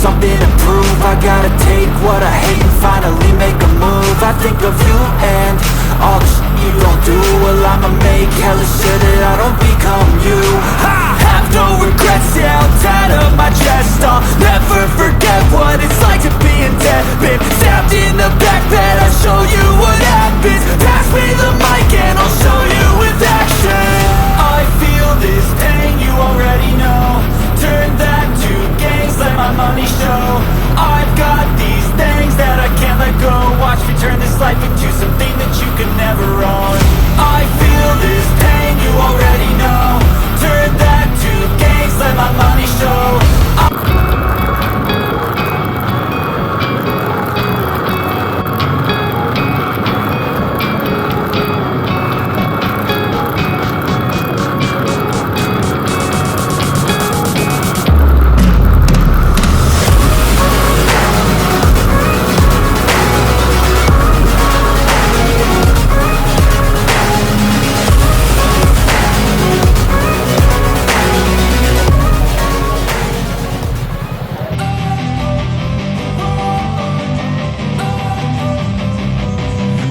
something to prove. I gotta take what I hate and finally make a move. I think of you and all the shit you don't do. Well, I'ma make hella sure that I don't become you. I have no regrets, yeah, I'll tie up my chest. I'll never forget what it's like to be in debt. Been stabbed in the back bed, I'll show you what happens. Pass me the mic and I'll show you with action. I feel this pain, you already know. Turn that to gains, let my money show. I've got these things that I can't let go. Watch me turn this life into something that you could never own. I feel this pain, you already know. Turn that to gains, let my money show.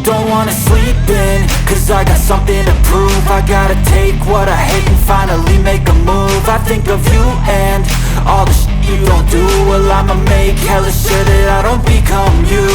Don't wanna sleep in, cause I got something to prove. I gotta take what I hate and finally make a move. I think of you and all the shit you don't do. Well, I'ma make hella sure that I don't become you.